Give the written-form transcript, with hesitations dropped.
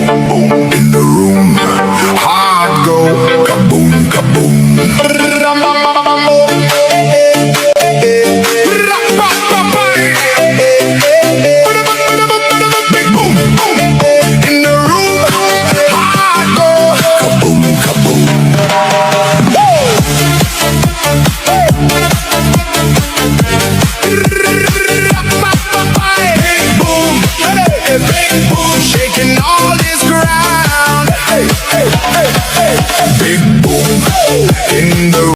boom in the room. Heart go kaboom, kaboom. Big boom, boom in the room. Heart go kaboom, kaboom. Big boom, shaking all this ground. Hey, hey, hey, hey. Big boom in the